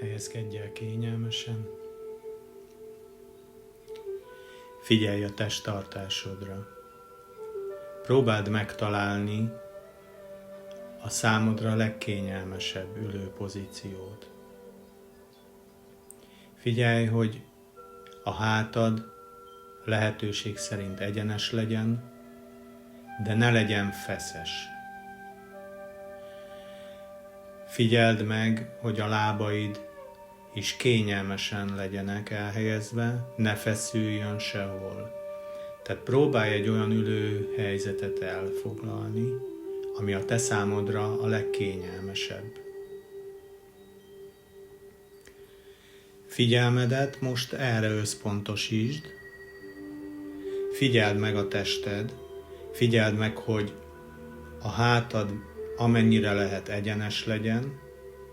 Helyezkedj el kényelmesen. Figyelj a testtartásodra. Próbáld megtalálni a számodra legkényelmesebb ülő pozíciót. Figyelj, hogy a hátad lehetőség szerint egyenes legyen, de ne legyen feszes. Figyeld meg, hogy a lábaid is kényelmesen legyenek elhelyezve, ne feszüljön sehol. Tehát próbálj egy olyan ülő helyzetet elfoglalni, ami a te számodra a legkényelmesebb. Figyelmedet most erre összpontosítsd. Figyeld meg a tested, figyeld meg, hogy a hátad amennyire lehet egyenes legyen,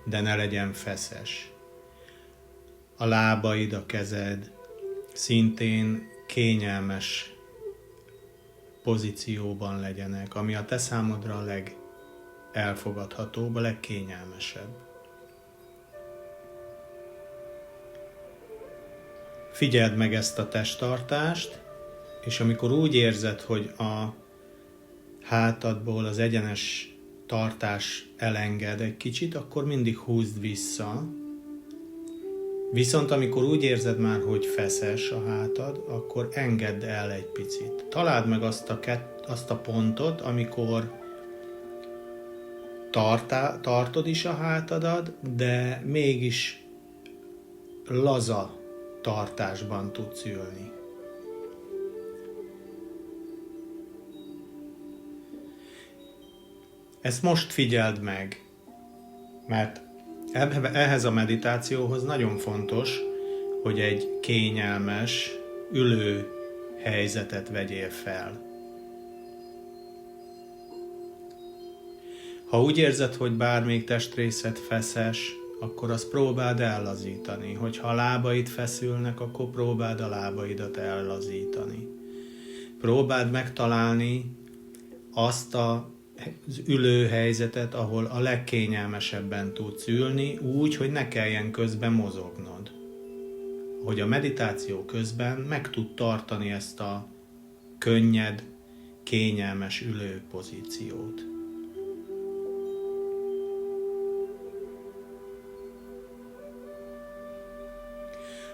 de ne legyen feszes. A lábaid, a kezed szintén kényelmes pozícióban legyenek, ami a te számodra a legelfogadhatóbb, a legkényelmesebb. Figyeld meg ezt a testtartást, és amikor úgy érzed, hogy a hátadból az egyenes tartás elenged egy kicsit, akkor mindig húzd vissza. Viszont amikor úgy érzed már, hogy feszes a hátad, akkor engedd el egy picit. Találd meg azt a pontot, amikor tartod is a hátadat, de mégis laza tartásban tudsz ülni. Ezt most figyeld meg, mert ehhez a meditációhoz nagyon fontos, hogy egy kényelmes, ülő helyzetet vegyél fel. Ha úgy érzed, hogy bármelyik testrészed feszes, akkor azt próbáld ellazítani. Hogyha a lábaid feszülnek, akkor próbáld a lábaidat ellazítani. Próbáld megtalálni azt az ülő helyzetet, ahol a legkényelmesebben tudsz ülni, úgy, hogy ne kelljen közben mozognod. Hogy a meditáció közben meg tud tartani ezt a könnyed, kényelmes ülő pozíciót.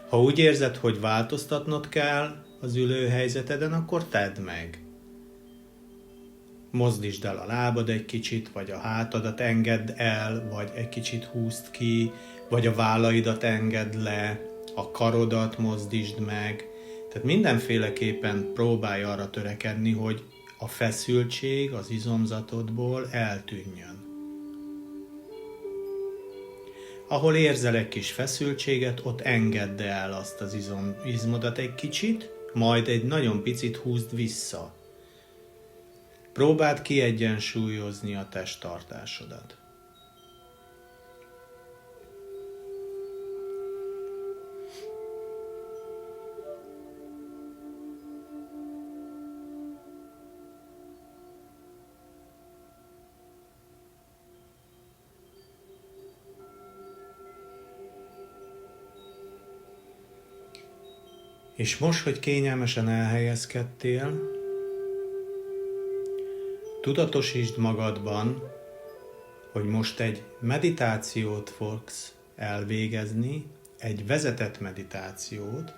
Ha úgy érzed, hogy változtatnod kell az ülő helyzeteden, akkor tedd meg. Mozdítsd el a lábad egy kicsit, vagy a hátadat engedd el, vagy egy kicsit húzd ki, vagy a vállaidat engedd le, a karodat mozdítsd meg. Tehát mindenféleképpen próbálj arra törekedni, hogy a feszültség az izomzatodból eltűnjön. Ahol érzel egy kis feszültséget, ott engedd el azt az izmodat egy kicsit, majd egy nagyon picit húzd vissza. Próbáld kiegyensúlyozni a testtartásodat. És most, hogy kényelmesen elhelyezkedtél, tudatosítsd magadban, hogy most egy meditációt fogsz elvégezni, egy vezetett meditációt,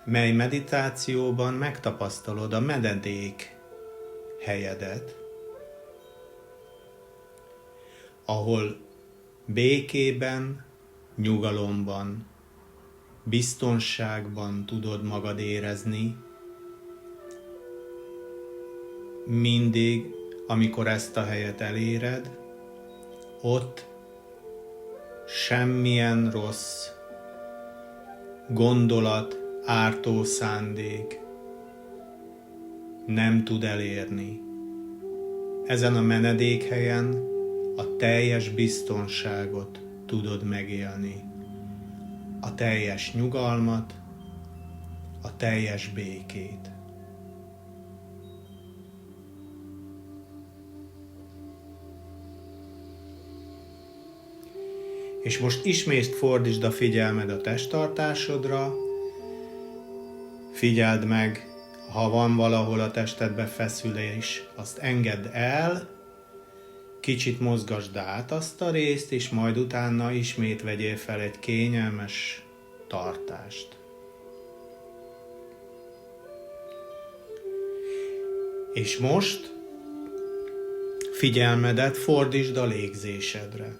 mely meditációban megtapasztalod a menedék helyedet, ahol békében, nyugalomban, biztonságban tudod magad érezni, mindig, amikor ezt a helyet eléred, ott semmilyen rossz gondolat, ártó szándék nem tud elérni. Ezen a menedékhelyen a teljes biztonságot tudod megélni, a teljes nyugalmat, a teljes békét. És most ismét fordítsd a figyelmed a testtartásodra, figyeld meg, ha van valahol a testedbe feszülés, azt engedd el, kicsit mozgasd át azt a részt, és majd utána ismét vegyél fel egy kényelmes tartást. És most figyelmedet fordítsd a légzésedre.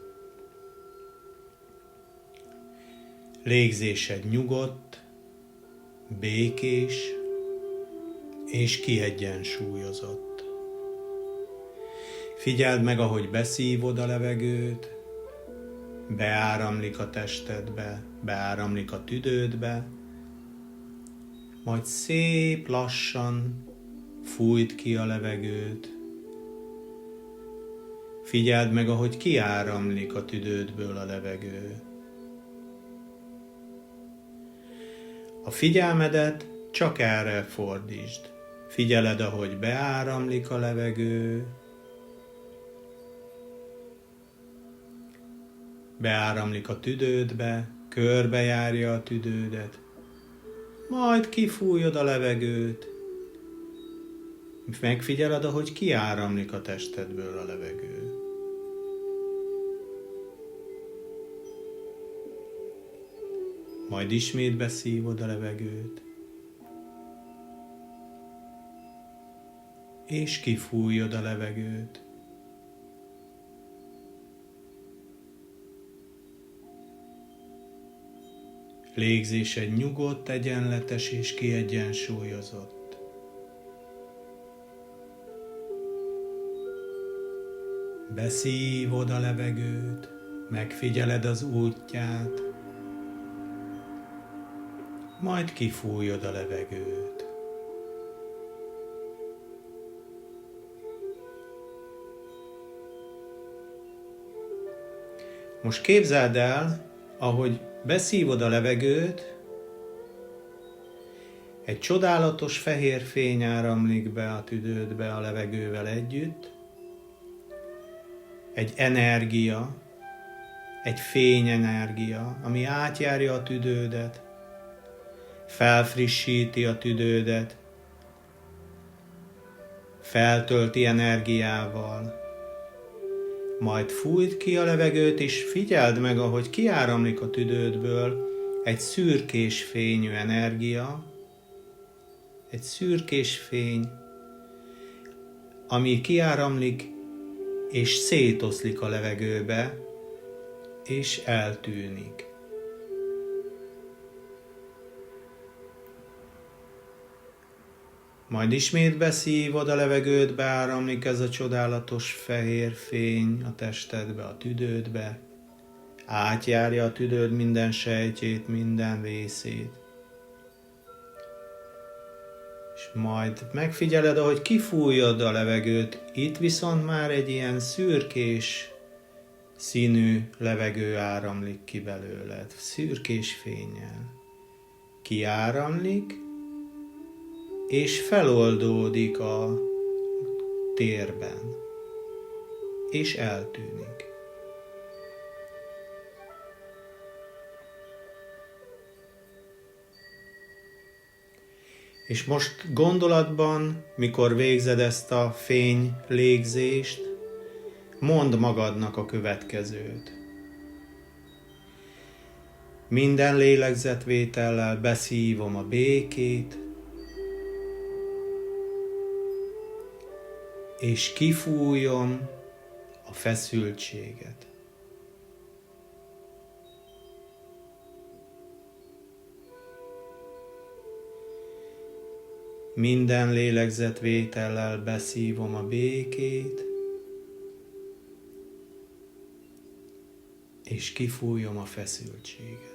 Légzésed nyugodt, békés és kiegyensúlyozott. Figyeld meg, ahogy beszívod a levegőt, beáramlik a testedbe, beáramlik a tüdődbe, majd szép lassan fújt ki a levegőt. Figyeld meg, ahogy kiáramlik a tüdődből a levegő. A figyelmedet csak erre fordítsd. Figyeled, ahogy beáramlik a levegő, beáramlik a tüdődbe, körbejárja a tüdődet, majd kifújod a levegőt, megfigyeled, ahogy kiáramlik a testedből a levegő. Majd ismét beszívod a levegőt, és kifújod a levegőt. Légzésed nyugodt, egyenletes és kiegyensúlyozott. Beszívod a levegőt, megfigyeled az útját, majd kifújod a levegőt. Most képzeld el, ahogy beszívod a levegőt, egy csodálatos fehér fény áramlik be a tüdődbe a levegővel együtt, egy energia, egy fényenergia, ami átjárja a tüdődet, felfrissíti a tüdődet, feltölti energiával, majd fújt ki a levegőt, és figyeld meg, ahogy kiáramlik a tüdődből egy szürkés fényű energia, egy szürkés fény, ami kiáramlik, és szétoszlik a levegőbe, és eltűnik. Majd ismét beszívod a levegőt, beáramlik ez a csodálatos fehér fény a testedbe, a tüdődbe, átjárja a tüdőd minden sejtjét, minden részét. És majd megfigyeled, ahogy kifújod a levegőt, itt viszont már egy ilyen szürkés színű levegő áramlik ki belőled, szürkés fénnyel. Kiáramlik, és feloldódik a térben, és eltűnik. És most gondolatban, mikor végzed ezt a fény légzést, mondd magadnak a következőt. Minden lélegzetvétellel beszívom a békét, és kifújom a feszültséget. Minden lélegzetvétellel beszívom a békét, és kifújom a feszültséget.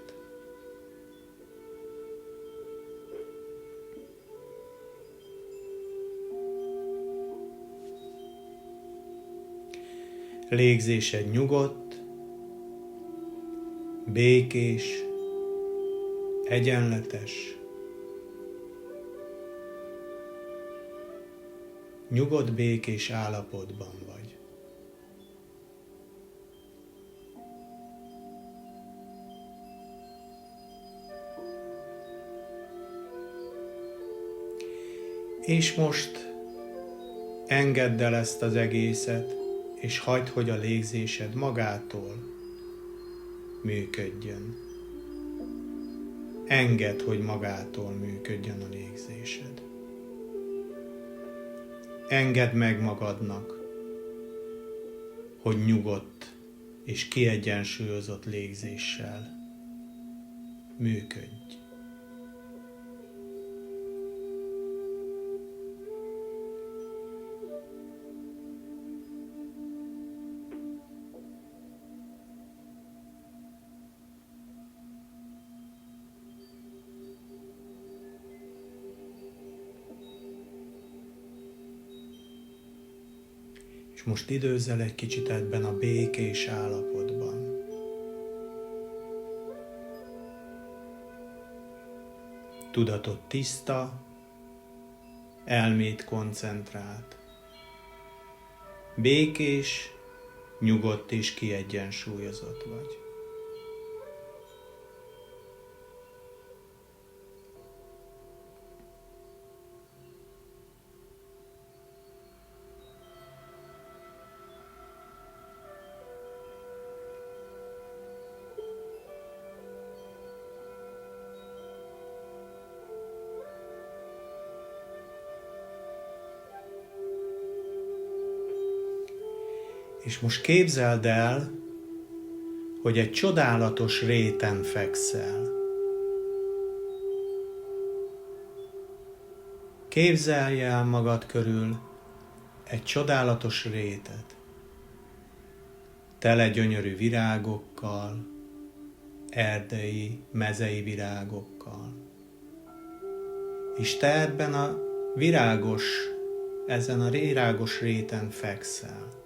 Légzésed nyugodt, békés, egyenletes, nyugodt, békés állapotban vagy. És most engedd el ezt az egészet, és hagyd, hogy a légzésed magától működjön. Engedd, hogy magától működjön a légzésed. Engedd meg magadnak, hogy nyugodt és kiegyensúlyozott légzéssel működj. És most időzzel egy kicsit ebben a békés állapotban. Tudatod tiszta, elméd koncentrált. Békés, nyugodt és kiegyensúlyozott vagy. És most képzeld el, hogy egy csodálatos réten fekszel. Képzelj el magad körül egy csodálatos rétet, tele gyönyörű virágokkal, erdei, mezei virágokkal. És te ebben a ezen a virágos réten fekszel.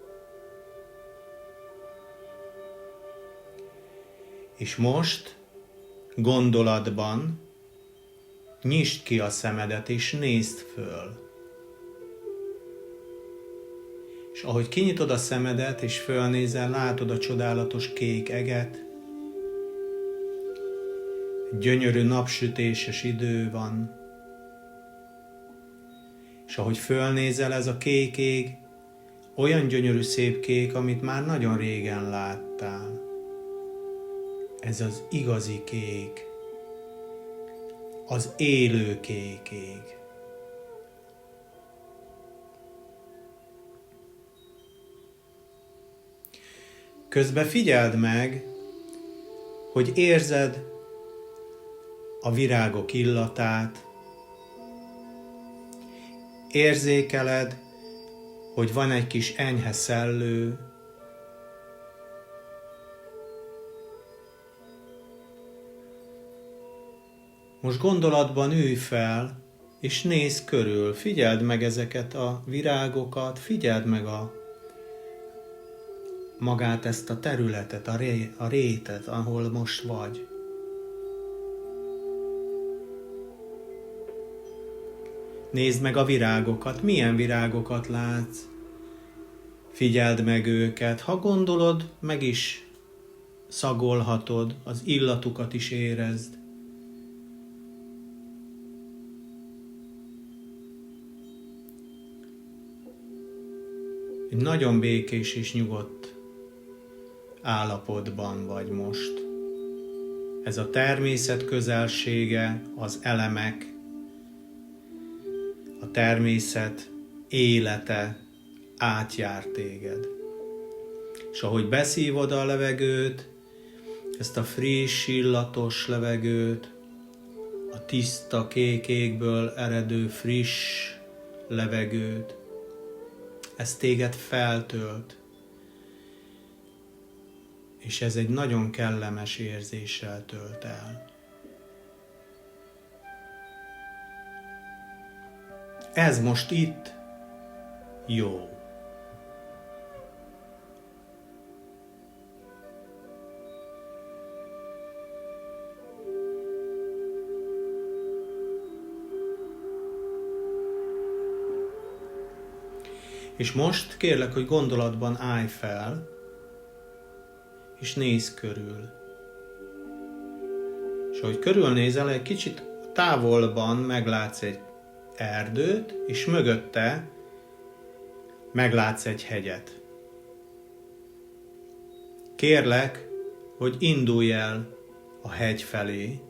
És most gondolatban nyisd ki a szemedet és nézd föl. És ahogy kinyitod a szemedet és fölnézel, látod a csodálatos kék eget. Gyönyörű napsütéses idő van. És ahogy fölnézel, ez a kék ég olyan gyönyörű szép kék, amit már nagyon régen láttál. Ez az igazi kék, az élő kék ég. Közben figyeld meg, hogy érzed a virágok illatát, érzékeled, hogy van egy kis enyhe szellő, most gondolatban ülj fel, és nézz körül, figyeld meg ezeket a virágokat, figyeld meg magát ezt a területet, a rétet, ahol most vagy. Nézd meg a virágokat, milyen virágokat látsz, figyeld meg őket, ha gondolod, meg is szagolhatod, az illatukat is érezd. Egy nagyon békés és nyugodt állapotban vagy most. Ez a természet közelsége, az elemek, a természet élete átjár téged. És ahogy beszívod a levegőt, ezt a friss, illatos levegőt, a tiszta kék égből eredő friss levegőt, ez téged feltölt, és ez egy nagyon kellemes érzéssel tölt el. Ez most itt jó. És most kérlek, hogy gondolatban állj fel, és nézz körül. És ahogy körülnézel, egy kicsit távolban meglátsz egy erdőt, és mögötte meglátsz egy hegyet. Kérlek, hogy indulj el a hegy felé,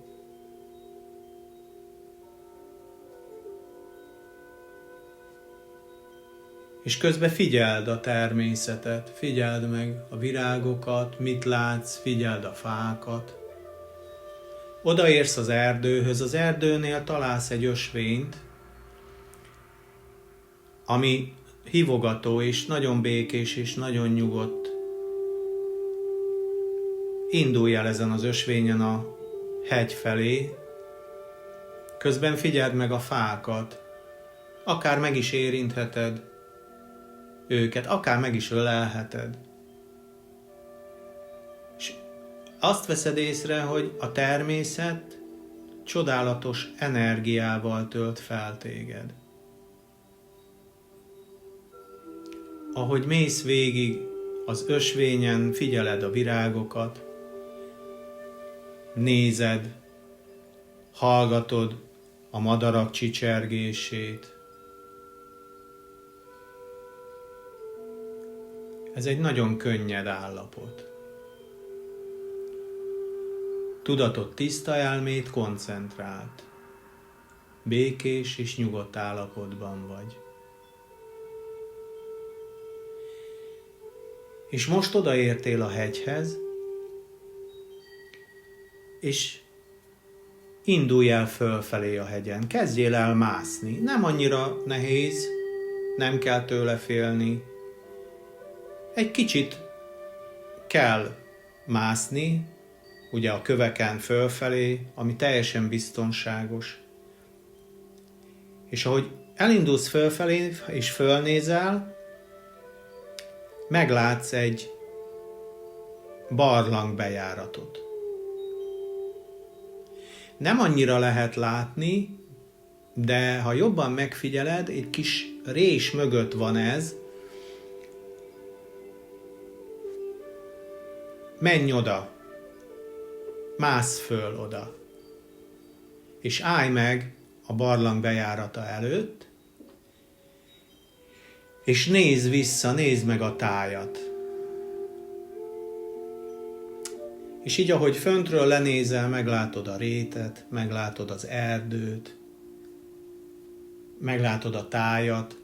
és közben figyeld a természetet, figyeld meg a virágokat, mit látsz, figyeld a fákat. Odaérsz az erdőhöz, az erdőnél találsz egy ösvényt, ami hívogató és nagyon békés és nagyon nyugodt. Indulj el ezen az ösvényen a hegy felé, közben figyeld meg a fákat, akár meg is érintheted őket, akár meg is ölelheted. És azt veszed észre, hogy a természet csodálatos energiával tölt fel téged. Ahogy mész végig az ösvényen, figyeled a virágokat, nézed, hallgatod a madarak csicsergését. Ez egy nagyon könnyed állapot. Tudatod tiszta, elmét koncentrált. Békés és nyugodt állapotban vagy. És most odaértél a hegyhez, és indulj el fölfelé a hegyen. Kezdjél el mászni. Nem annyira nehéz, nem kell tőle félni. Egy kicsit kell mászni, ugye a köveken fölfelé, ami teljesen biztonságos. És ahogy elindulsz fölfelé és fölnézel, meglátsz egy barlangbejáratot. Nem annyira lehet látni, de ha jobban megfigyeled, egy kis rés mögött van ez. Menj oda, mászz föl oda, és állj meg a barlang bejárata előtt, és nézz vissza, nézd meg a tájat. És így, ahogy föntről lenézel, meglátod a rétet, meglátod az erdőt, meglátod a tájat,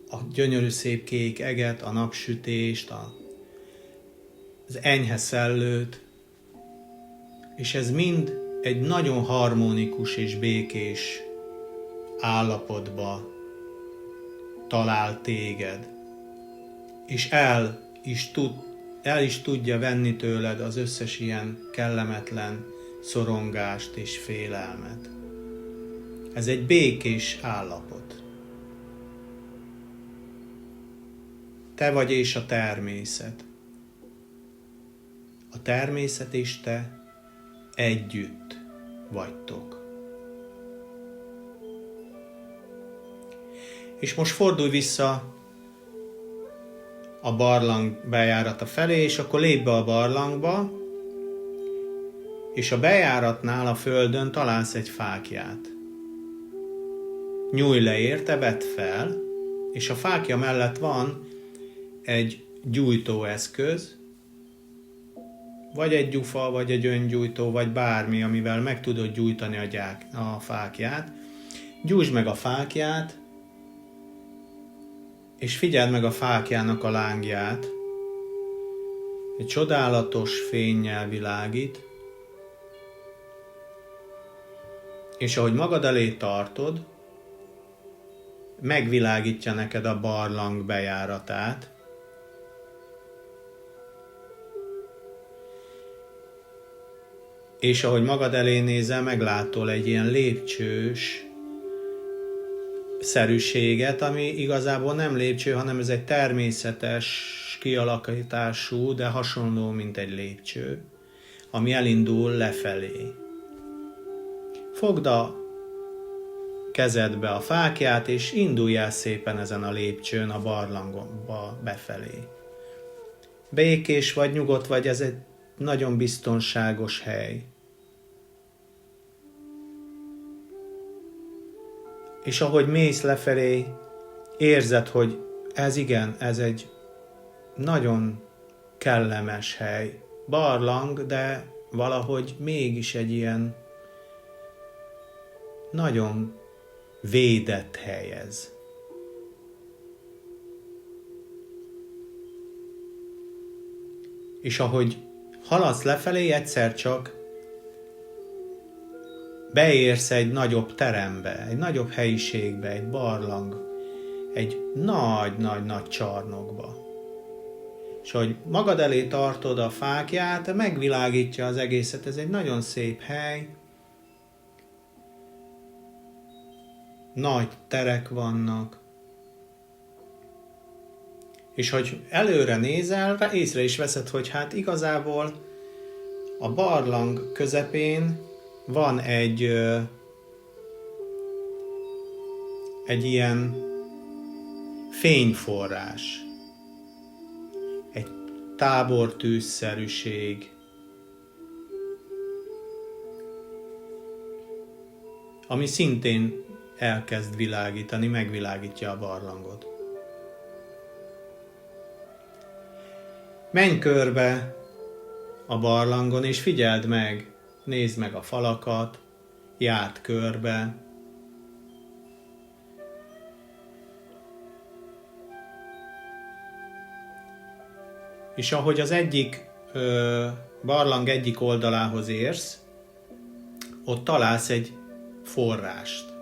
a gyönyörű szép kék eget, a napsütést, az enyhe szellőt, és ez mind egy nagyon harmonikus és békés állapotba talál téged, és el is tudja venni tőled az összes ilyen kellemetlen szorongást és félelmet. Ez egy békés állapot. Te vagy és a természet. A természet és te együtt vagytok. És most fordulj vissza a barlang bejárata felé, és akkor lépj be a barlangba, és a bejáratnál a földön találsz egy fáklyát. Nyújj le érte, vedd fel, és a fákja mellett van egy gyújtóeszköz, vagy egy gyufa, vagy egy öngyújtó, vagy bármi, amivel meg tudod gyújtani a fáklyát. Gyújtsd meg a fáklyát, és figyeld meg a fáklyának a lángját. Egy csodálatos fénnyel világít, és ahogy magad elé tartod, megvilágítja neked a barlang bejáratát, és ahogy magad elé nézel, meglátol egy ilyen lépcsős szerűséget, ami igazából nem lépcső, hanem ez egy természetes kialakítású, de hasonló, mint egy lépcső, ami elindul lefelé. Fogd a kezedbe a fáklyát, és indulj el szépen ezen a lépcsőn a barlangba befelé. Békés vagy, nyugodt vagy, ez egy nagyon biztonságos hely. És ahogy mész lefelé, érzed, hogy ez igen, ez egy nagyon kellemes hely. Barlang, de valahogy mégis egy ilyen nagyon védett hely ez. És ahogy haladsz lefelé, egyszer csak beérsz egy nagyobb terembe, egy nagyobb helyiségbe, egy barlang, egy nagy csarnokba. És ahogy magad elé tartod a fáklyát, megvilágítja az egészet, ez egy nagyon szép hely, nagy terek vannak, és hogy előre nézel, észre is veszed, hogy hát igazából a barlang közepén van egy ilyen fényforrás, egy tábortűzszerűség, ami szintén elkezd világítani, megvilágítja a barlangot. Menj körbe a barlangon, és figyeld meg, nézd meg a falakat, járd körbe. És ahogy az egyik barlang egyik oldalához érsz, ott találsz egy forrást.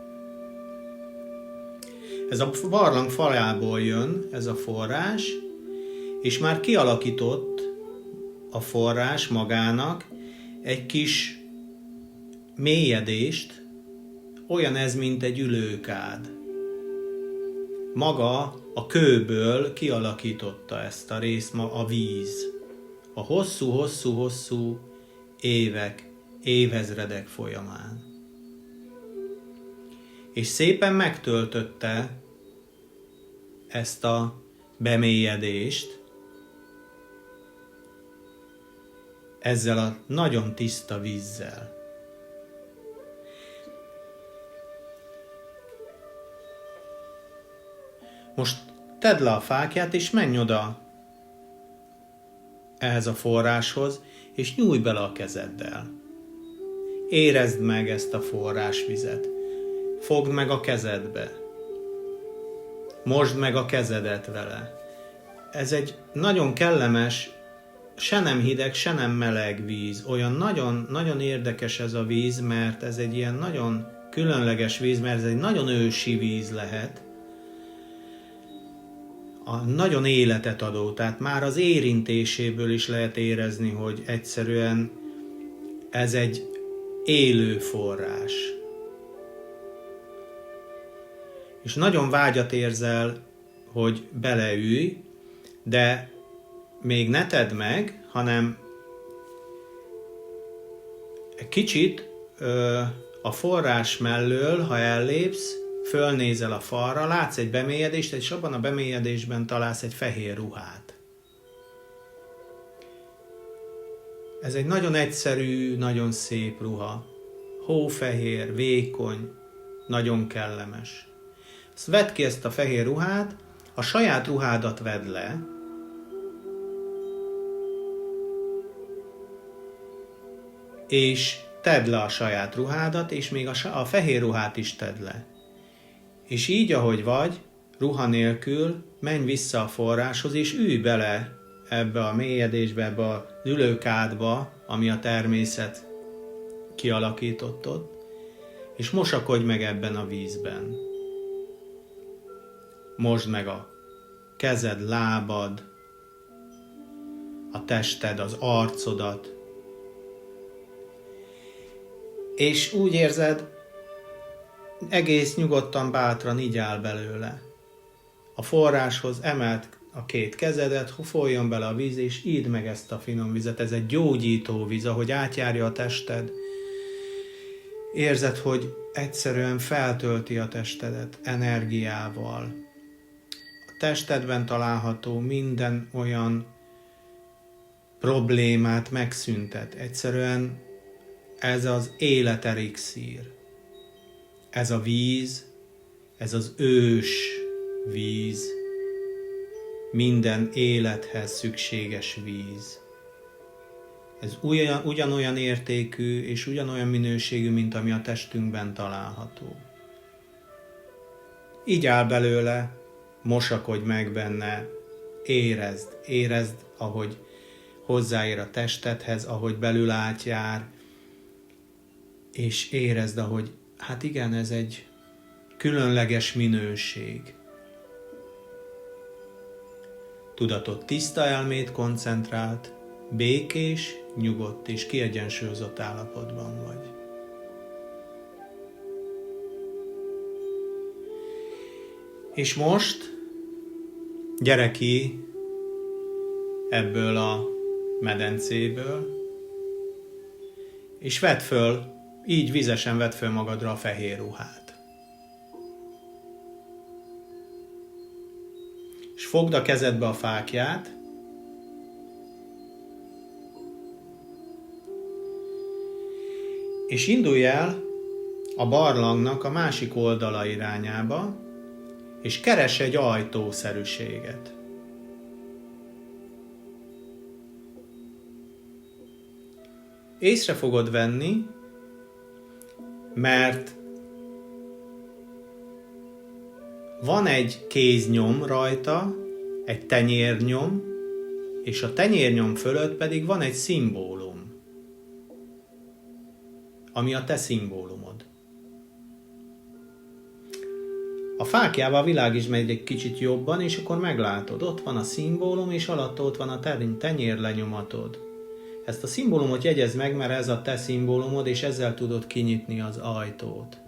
Ez a barlang falából jön, ez a forrás, és már kialakított a forrás magának egy kis mélyedést, olyan ez, mint egy ülőkád. Maga a kőből kialakította ezt a részt a víz. A hosszú évek, évezredek folyamán. És szépen megtöltötte ezt a bemélyedést ezzel a nagyon tiszta vízzel. Most tedd le a fáklyát, és menj oda ehhez a forráshoz, és nyújj bele a kezeddel. Érezd meg ezt a forrásvizet. Fogd meg a kezedbe. Mosd meg a kezedet vele. Ez egy nagyon kellemes, se nem hideg, se nem meleg víz. Olyan nagyon érdekes ez a víz, mert ez egy ilyen nagyon különleges víz, mert ez egy nagyon ősi víz lehet. Nagyon életet adó, tehát már az érintéséből is lehet érezni, hogy egyszerűen ez egy élő forrás. És nagyon vágyat érzel, hogy beleülj, de még ne tedd meg, hanem egy kicsit a forrás mellől, ha ellépsz, fölnézel a falra, látsz egy bemélyedést, és abban a bemélyedésben találsz egy fehér ruhát. Ez egy nagyon egyszerű, nagyon szép ruha. Hófehér, vékony, nagyon kellemes. Azt vedd ki ezt a fehér ruhát, a saját ruhádat vedd le, és tedd le a saját ruhádat, és még a fehér ruhát is tedd le. És így, ahogy vagy, ruha nélkül, menj vissza a forráshoz, és ülj bele ebbe a mélyedésbe, ebbe a ülőkádba, ami a természet kialakított ott, és mosakodj meg ebben a vízben. Mosd meg a kezed, lábad, a tested, az arcodat, és úgy érzed, egész nyugodtan, bátran így áll belőle. A forráshoz emeld a két kezedet, folyjon bele a víz, és idd meg ezt a finom vizet. Ez egy gyógyító víz, ahogy átjárja a tested. Érzed, hogy egyszerűen feltölti a testedet energiával. A testedben található minden olyan problémát megszüntet. Egyszerűen ez az életelixír. Ez a víz Ez az ős víz, minden élethez szükséges víz. Ez ugyanolyan értékű és ugyanolyan minőségű, mint ami a testünkben található. Így áll belőle, mosakodj meg benne, érezd, ahogy hozzáér a testedhez, ahogy belül átjár, és érezd, ahogy, hát igen, ez egy különleges minőség. Tudatot tiszta elmét koncentrált, békés, nyugodt és kiegyensúlyozott állapotban vagy. És most gyere ki ebből a medencéből, és vedd föl, így vizesen vedd föl magadra a fehér ruhát. És fogd a kezedbe a fáklyát, és indulj el a barlangnak a másik oldala irányába, és keres egy ajtószerűséget. Észre fogod venni, mert van egy kéznyom rajta, egy tenyérnyom, és a tenyérnyom fölött pedig van egy szimbólum, ami a te szimbólumod. A fáklyával világítsd meg egy kicsit jobban, és akkor meglátod, ott van a szimbólum, és alatta ott van a tenyérlenyomatod. Ezt a szimbólumot jegyezd meg, mert ez a te szimbólumod, és ezzel tudod kinyitni az ajtót.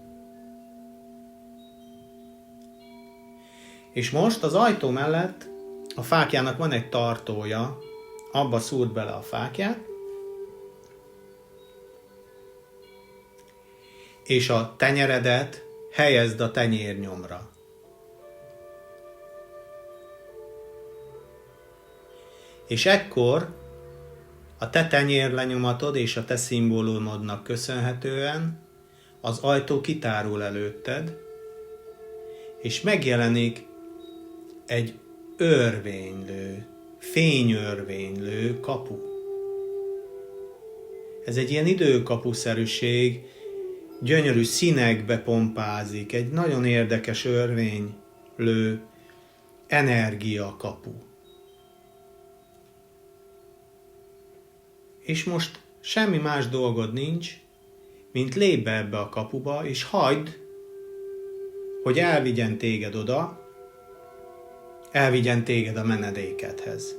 És most az ajtó mellett a fáklyának van egy tartója, abba szúrd bele a fáklyát, és a tenyeredet helyezd a tenyérnyomra. És ekkor a te tenyérlenyomatod és a te szimbólumodnak köszönhetően az ajtó kitárul előtted, és megjelenik egy örvénylő, fényörvénylő kapu. Ez egy ilyen időkapuszerűség, gyönyörű színekbe pompázik, egy nagyon érdekes örvénylő energiakapu. És most semmi más dolgod nincs, mint lépj be ebbe a kapuba, és hagyd, hogy elvigyen téged oda, elvigyen téged a menedékedhez.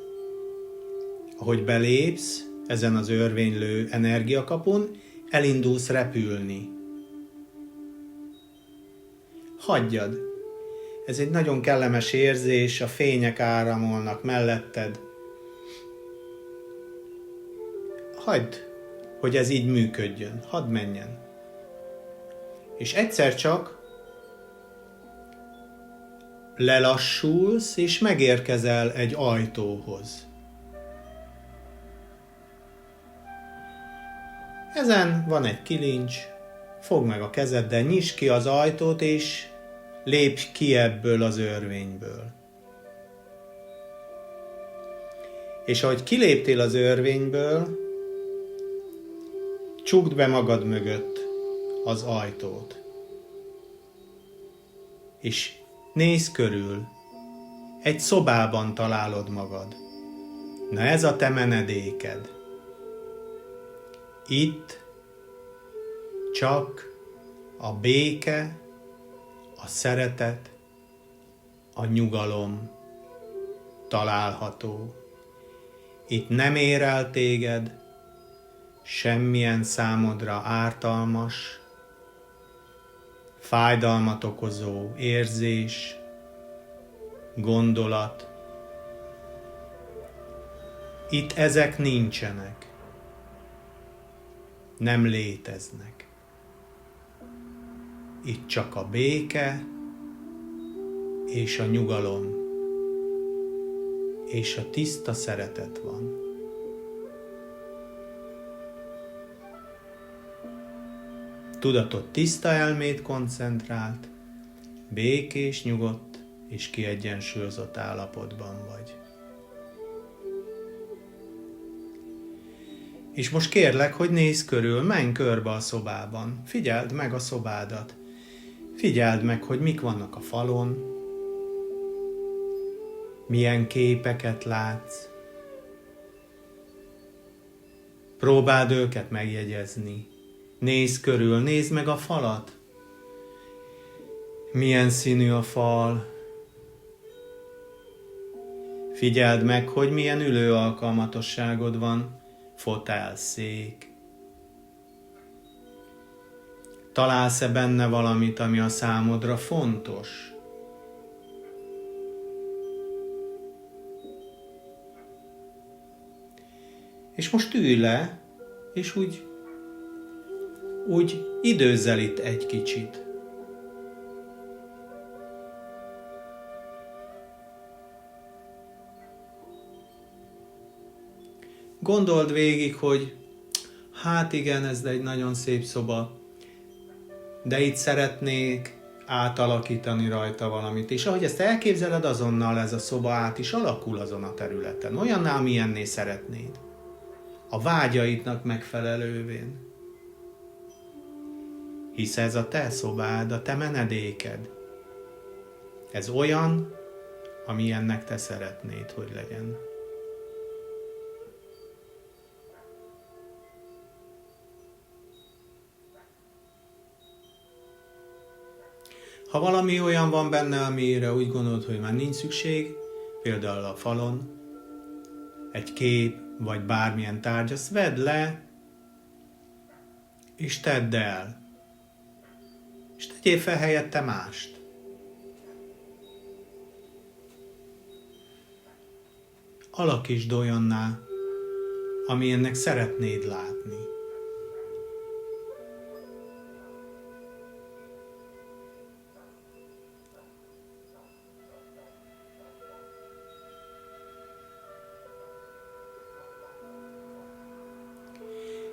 Ahogy belépsz ezen az örvénylő energiakapun, elindulsz repülni. Hagyjad. Ez egy nagyon kellemes érzés, a fények áramolnak melletted. Hagyd, hogy ez így működjön. Hadd menjen. És egyszer csak lelassulsz, és megérkezel egy ajtóhoz. Ezen van egy kilincs, fogd meg a kezeddel, nyisd ki az ajtót, és lépj ki ebből az örvényből. És ahogy kiléptél az örvényből, csukd be magad mögött az ajtót. És nézz körül, egy szobában találod magad. Na ez a te menedéked. Itt csak a béke, a szeretet, a nyugalom található. Itt nem ér el téged semmilyen számodra ártalmas, fájdalmat okozó érzés, gondolat. Itt ezek nincsenek, nem léteznek. Itt csak a béke és a nyugalom és a tiszta szeretet van. Tudatot tiszta elmét koncentrált, békés, nyugodt és kiegyensúlyozott állapotban vagy. És most kérlek, hogy nézz körül, menj körbe a szobában, figyeld meg a szobádat, figyeld meg, hogy mik vannak a falon, milyen képeket látsz, próbáld őket megjegyezni, nézz körül, nézd meg a falat, milyen színű a fal, figyeld meg, hogy milyen ülő alkalmatosságod van, fotel, szék. Találsz-e benne valamit, ami a számodra fontos? És most ülj le, és úgy időzzel itt egy kicsit. Gondold végig, hogy hát igen, ez egy nagyon szép szoba, de itt szeretnék átalakítani rajta valamit. És ahogy ezt elképzeled, azonnal ez a szoba át is alakul azon a területen. Olyanná, amilyenné szeretnéd. A vágyaidnak megfelelővén. Hisz ez a te szobád, a te menedéked. Ez olyan, amilyennek te szeretnéd, hogy legyen. Ha valami olyan van benne, amire úgy gondolod, hogy már nincs szükség, például a falon, egy kép, vagy bármilyen tárgy, azt vedd le, és tedd el. És tegyél fel helyette mást. Alakítsd olyanná, amilyennek szeretnéd látni.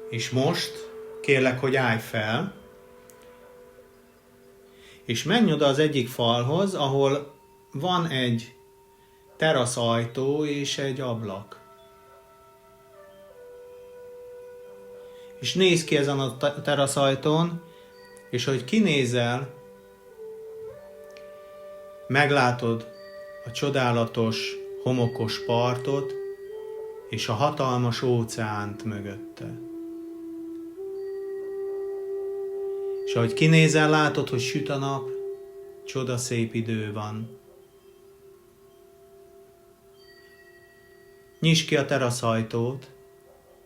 És most kérlek, hogy állj fel, és menj oda az egyik falhoz, ahol van egy teraszajtó és egy ablak. És nézz ki ezen a teraszajtón, és hogy kinézel, meglátod a csodálatos, homokos partot, és a hatalmas óceánt mögötte. És ahogy kinézel, látod, hogy süt a nap, csodaszép idő van. Nyisd ki a teraszajtót,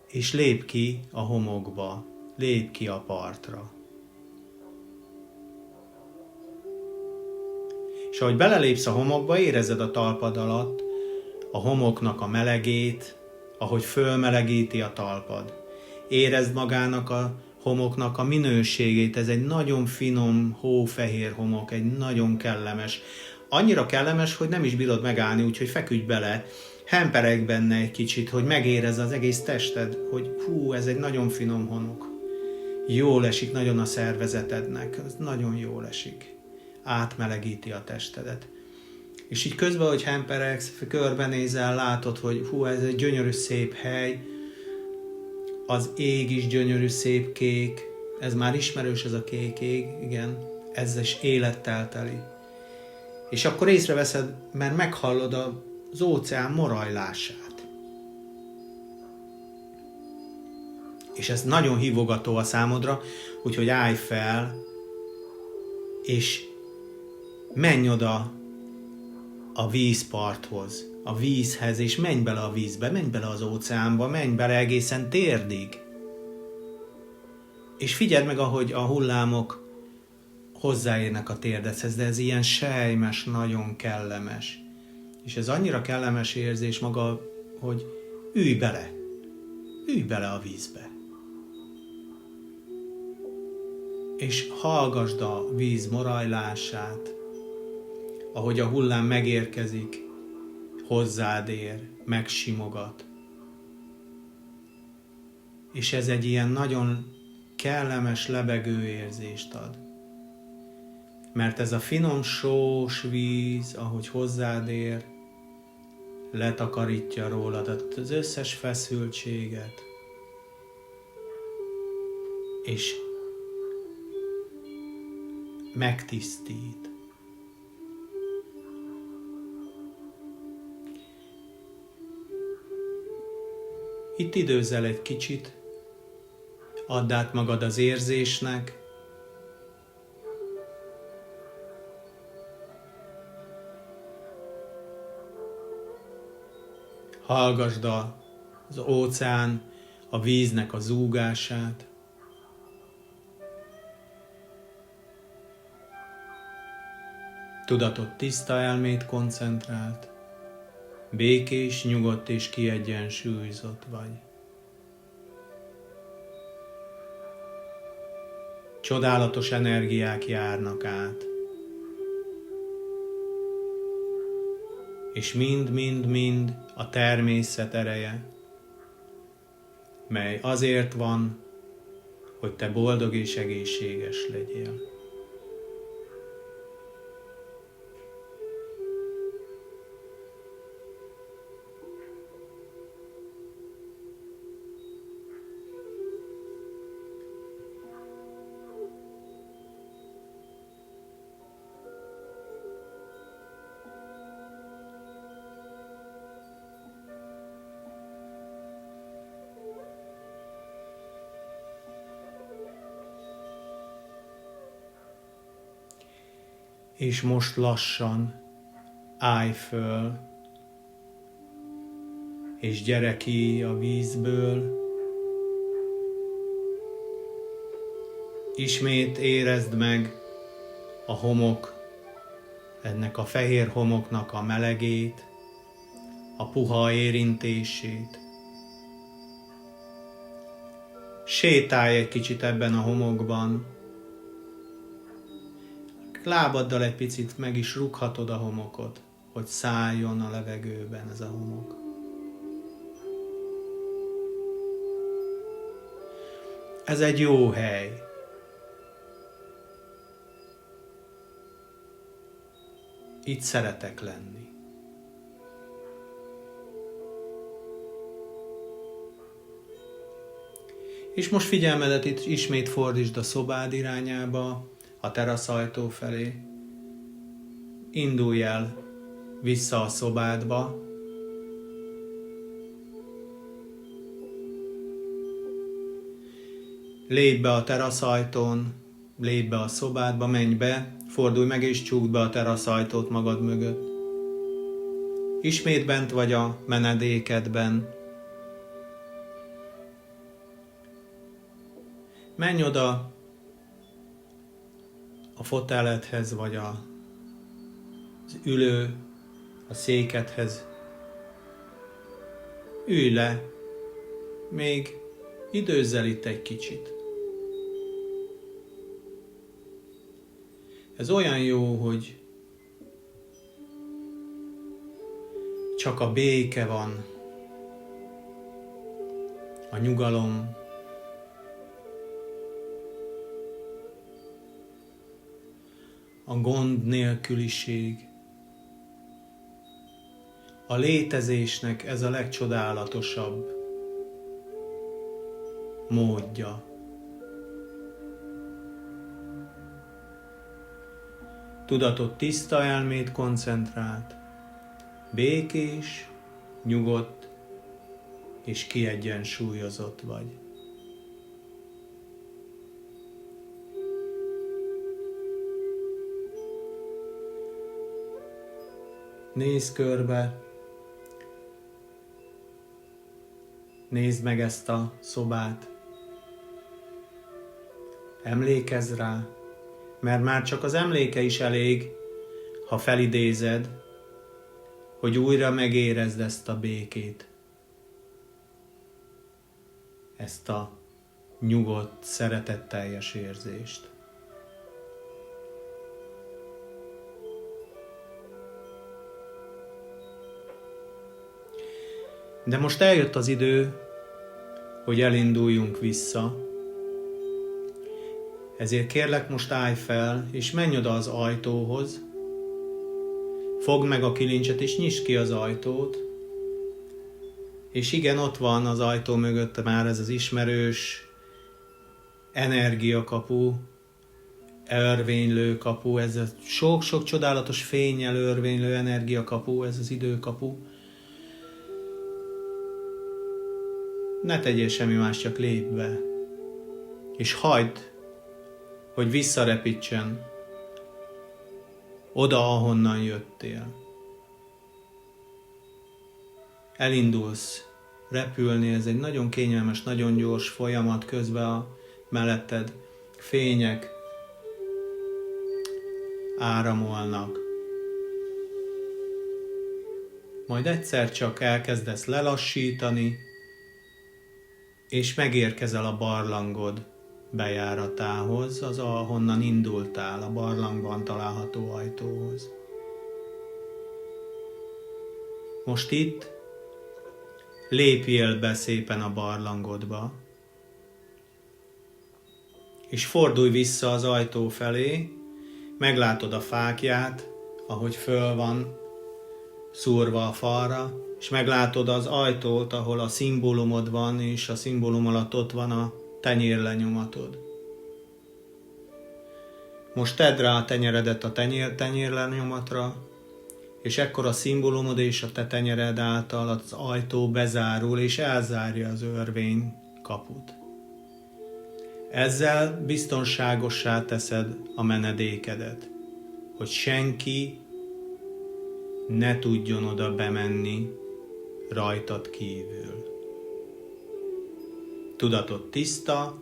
és lépj ki a homokba, lépj ki a partra. És ahogy belelépsz a homokba, érezed a talpad alatt a homoknak a melegét, ahogy fölmelegíti a talpad. Érezd magának a homoknak a minőségét, ez egy nagyon finom, hófehér homok, egy nagyon kellemes. Annyira kellemes, hogy nem is bírod megállni, úgyhogy feküdj bele, hempereg benne egy kicsit, hogy megérezd az egész tested, hogy hú, ez egy nagyon finom homok. Jól esik nagyon a szervezetednek, ez nagyon jól esik. Átmelegíti a testedet. És így közben, hogy hemperegsz, körbenézel, látod, hogy hú, ez egy gyönyörű szép hely, az ég is gyönyörű szép kék, ez már ismerős ez a kék ég, igen, ez is élettel teli. És akkor észreveszed, mert meghallod az óceán morajlását. És ez nagyon hívogató a számodra, úgyhogy állj fel, és menj oda a vízparthoz, a vízhez, és menj bele a vízbe, menj bele az óceánba, menj bele egészen térdig. És figyeld meg, ahogy a hullámok hozzáérnek a térdedhez, de ez ilyen sejmes, nagyon kellemes. És ez annyira kellemes érzés maga, hogy ülj bele a vízbe. És hallgasd a víz morajlását, ahogy a hullám megérkezik, hozzád ér, megsimogat. És ez egy ilyen nagyon kellemes, lebegő érzést ad. Mert ez a finom sós víz, ahogy hozzád ér, letakarítja rólad az összes feszültséget, és megtisztít. Itt időzzel egy kicsit, add át magad az érzésnek, hallgasd az óceán, a víznek a zúgását, tudatot tiszta elmét koncentrált, békés, nyugodt és kiegyensúlyozott vagy. Csodálatos energiák járnak át, és mind a természet ereje, mely azért van, hogy te boldog és egészséges legyél. És most lassan állj föl, és gyere ki a vízből. Ismét érezd meg a homok, ennek a fehér homoknak a melegét, a puha érintését. Sétálj egy kicsit ebben a homokban, lábaddal egy picit meg is rúghatod a homokot, hogy szálljon a levegőben ez a homok. Ez egy jó hely. Itt szeretek lenni. És most figyelmedet itt ismét fordítsd a szobád irányába, a teraszajtó felé. Indulj el vissza a szobádba. Lépj be a teraszajtón, lépj be a szobádba, menj be, fordulj meg és csukd be a teraszajtót magad mögött. Ismét bent vagy a menedékedben. Menj oda a foteledhez, vagy az ülő, a székedhez. Ülj le, még időzzel itt egy kicsit. Ez olyan jó, hogy csak a béke van, a nyugalom, a gond nélküliség. A létezésnek ez a legcsodálatosabb módja. Tudatot tiszta elmét koncentrált, békés, nyugodt és kiegyensúlyozott vagy. Nézz körbe, nézd meg ezt a szobát, emlékezz rá, mert már csak az emléke is elég, ha felidézed, hogy újra megérezd ezt a békét, ezt a nyugodt, szeretetteljes érzést. De most eljött az idő, hogy elinduljunk vissza. Ezért kérlek, most állj fel, és menj oda az ajtóhoz, fogd meg a kilincset, és nyisd ki az ajtót, és igen, ott van az ajtó mögött már ez az ismerős energiakapu, örvénylő kapu, ez a sok-sok csodálatos fénnyel örvénylő energiakapu, ez az időkapu. Ne tegyél semmi más, csak lépj be, és hagyd, hogy visszarepítsen oda, ahonnan jöttél. Elindulsz repülni, ez egy nagyon kényelmes, nagyon gyors folyamat, közben a melletted fények áramolnak. Majd egyszer csak elkezdesz lelassítani, és megérkezel a barlangod bejáratához, az ahonnan indultál, a barlangban található ajtóhoz. Most itt lépjél be szépen a barlangodba, és fordulj vissza az ajtó felé, meglátod a fáklyát, ahogy föl van szúrva a falra, és meglátod az ajtót, ahol a szimbólumod van, és a szimbólum alatt ott van a tenyérlenyomatod. Most tedd rá a tenyeredet a tenyérlenyomatra, és ekkor a szimbólumod és a te tenyered által az ajtó bezárul, és elzárja az örvény kaput. Ezzel biztonságossá teszed a menedékedet, hogy senki ne tudjon oda bemenni rajtad kívül. Tudatod tiszta,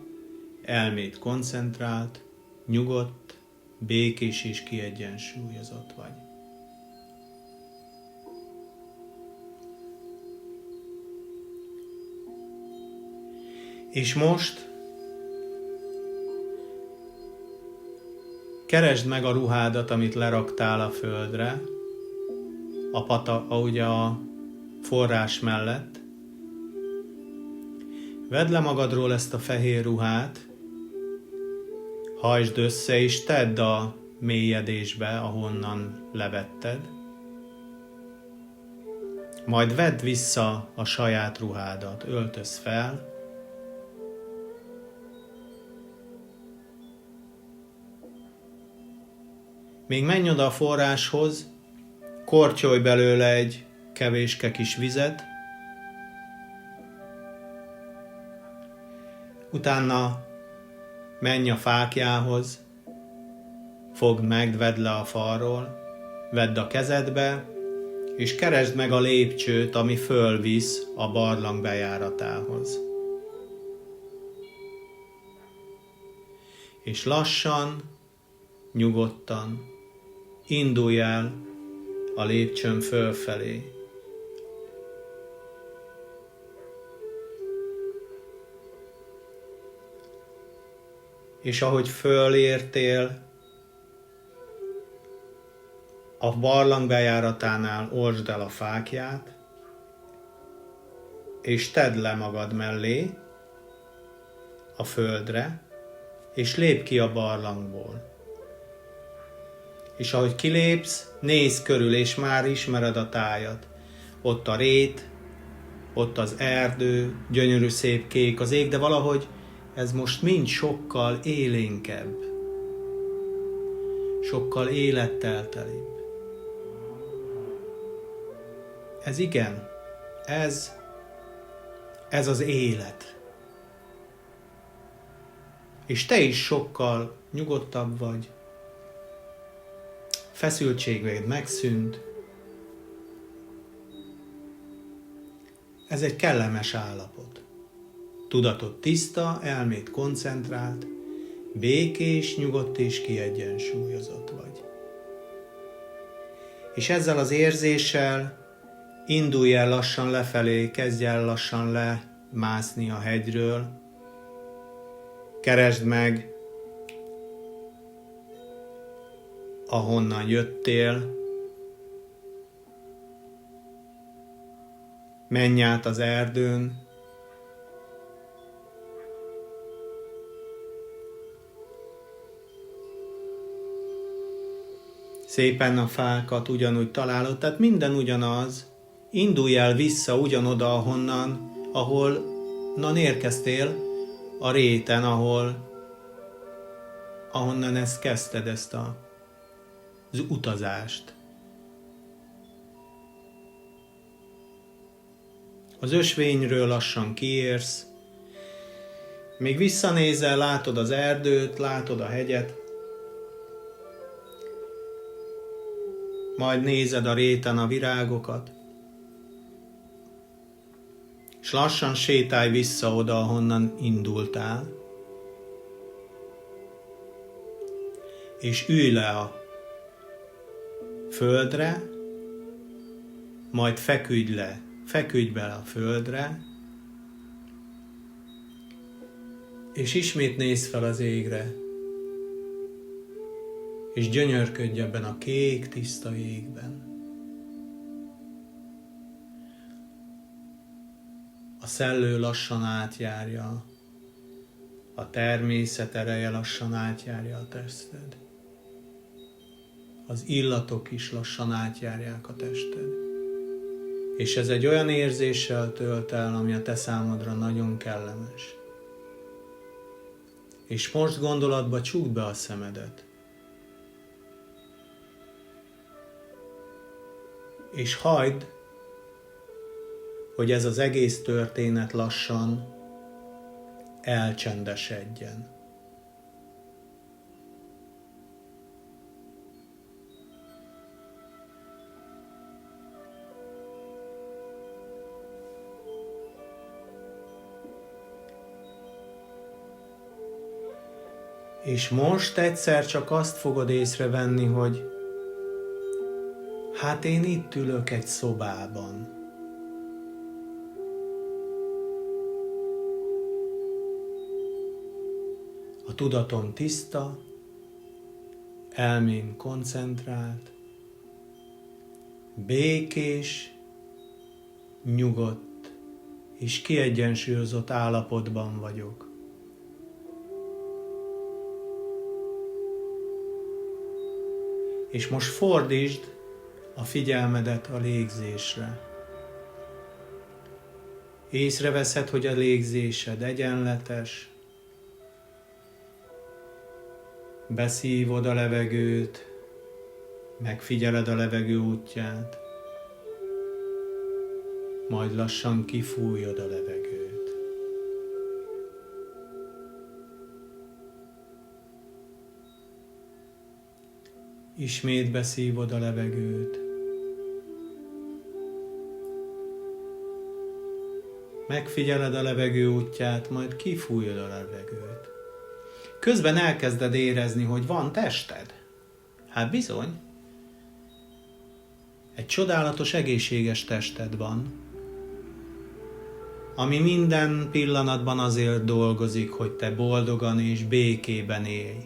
elméd koncentrált, nyugodt, békés és kiegyensúlyozott vagy. És most keresd meg a ruhádat, amit leraktál a földre, ugye a forrás mellett. Vedd le magadról ezt a fehér ruhát, hajtsd össze és tedd a mélyedésbe, ahonnan levetted. Majd vedd vissza a saját ruhádat, öltöz fel, még menj oda a forráshoz, kortyolj belőle egy kevéske kis vizet, utána menj a fáklyához, fogd meg, vedd le a falról, vedd a kezedbe, és keresd meg a lépcsőt, ami fölvisz a barlang bejáratához. És lassan, nyugodtan indulj el a lépcsőn fölfelé. És ahogy fölértél, a barlang bejáratánál orsd el a fáklyát, és tedd le magad mellé a földre, és lépj ki a barlangból. És ahogy kilépsz, nézz körül, és már ismered a tájat. Ott a rét, ott az erdő, gyönyörű szép kék az ég, de valahogy ez most mind sokkal élénkebb, sokkal élettel telibb. Ez igen, ez az élet. És te is sokkal nyugodtabb vagy, feszültséged megszűnt. Ez egy kellemes állapot. Tudatod tiszta, elméd koncentrált, békés, nyugodt és kiegyensúlyozott vagy. És ezzel az érzéssel indulj el lassan lefelé, kezdj el lassan lemászni a hegyről, keresd meg, ahonnan jöttél, menj át az erdőn, szépen a fákat ugyanúgy találod, tehát minden ugyanaz, indulj el vissza ugyanoda, ahonnan érkeztél, a réten, ahonnan ezt kezdted, az utazást. Az ösvényről lassan kiérsz, még visszanézel, látod az erdőt, látod a hegyet, majd nézed a réten a virágokat, és lassan sétálj vissza oda, ahonnan indultál, és ülj le a földre, majd feküdj bele a földre, és ismét nézz fel az égre, és gyönyörködj ebben a kék, tiszta égben. A szellő lassan átjárja, a természet ereje lassan átjárja a tested. Az illatok is lassan átjárják a tested. És ez egy olyan érzéssel tölt el, ami a te számodra nagyon kellemes. És most gondolatba csukd be a szemedet. És hagyd, hogy ez az egész történet lassan elcsendesedjen. És most egyszer csak azt fogod észrevenni, hogy hát én itt ülök egy szobában. A tudatom tiszta, elmém koncentrált, békés, nyugodt és kiegyensúlyozott állapotban vagyok. És most fordítsd a figyelmedet a légzésre. Észreveszed, hogy a légzésed egyenletes, beszívod a levegőt, megfigyeled a levegő útját, majd lassan kifújod a levegőt. Ismét beszívod a levegőt. Megfigyeled a levegő útját, majd kifújod a levegőt. Közben elkezded érezni, hogy van tested. Hát bizony. Egy csodálatos, egészséges tested van, ami minden pillanatban azért dolgozik, hogy te boldogan és békében élj.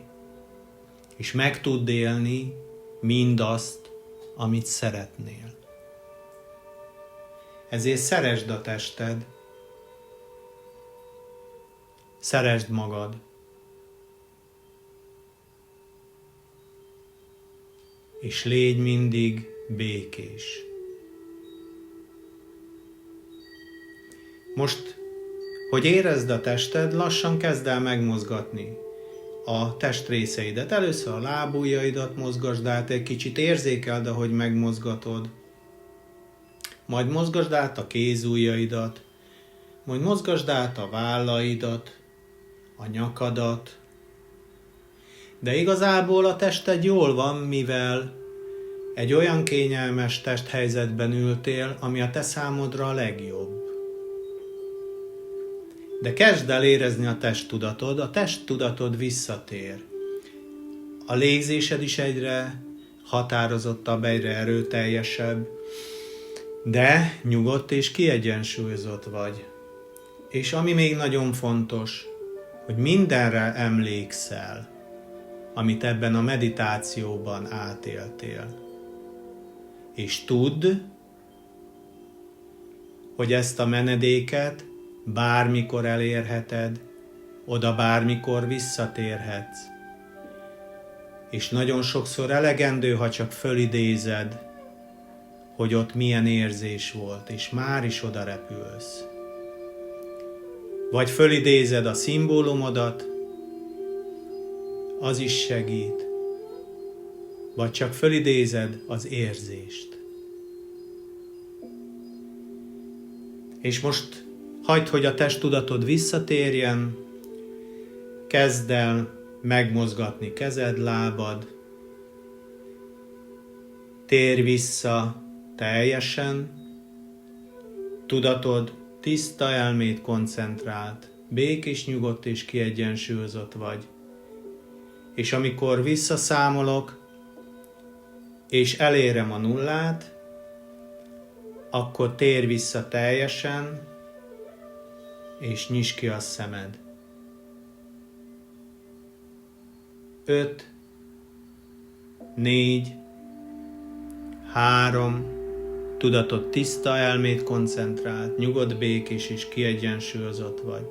És meg tudd élni mindazt, amit szeretnél. Ezért szeresd a tested, szeresd magad, és légy mindig békés. Most, hogy érezd a tested, lassan kezd el megmozgatni a testrészeidet. Először a lábujjaidat mozgasd át, egy kicsit érzékeld, ahogy megmozgatod. Majd mozgasd át a kézujjaidat, majd mozgasd át a vállaidat, a nyakadat. De igazából a tested jól van, mivel egy olyan kényelmes testhelyzetben ültél, ami a te számodra a legjobb. De kezd el érezni a testtudatod visszatér. A légzésed is egyre határozottabb, egyre erőteljesebb, de nyugodt és kiegyensúlyozott vagy. És ami még nagyon fontos, hogy mindenre emlékszel, amit ebben a meditációban átéltél. És tudd, hogy ezt a menedéket bármikor elérheted, oda bármikor visszatérhetsz. És nagyon sokszor elegendő, ha csak fölidézed, hogy ott milyen érzés volt, és már is oda repülsz. Vagy fölidézed a szimbólumodat, az is segít. Vagy csak fölidézed az érzést. És most hagyd, hogy a testtudatod visszatérjen, kezd el megmozgatni kezed, lábad, térj vissza teljesen, tudatod tiszta, elmét koncentrált, békés, nyugodt és kiegyensúlyozott vagy. És amikor visszaszámolok, és elérem a nullát, akkor térj vissza teljesen, és nyisd ki a szemed. 5, 4, 3, tudatod tiszta, elmét koncentrált, nyugodt, békés és kiegyensúlyozott vagy.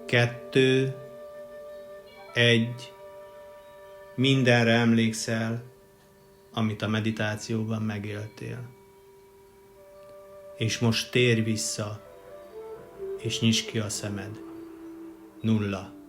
2, 1, mindenre emlékszel, amit a meditációban megéltél. És most térj vissza, és nyisd ki a szemed. 0.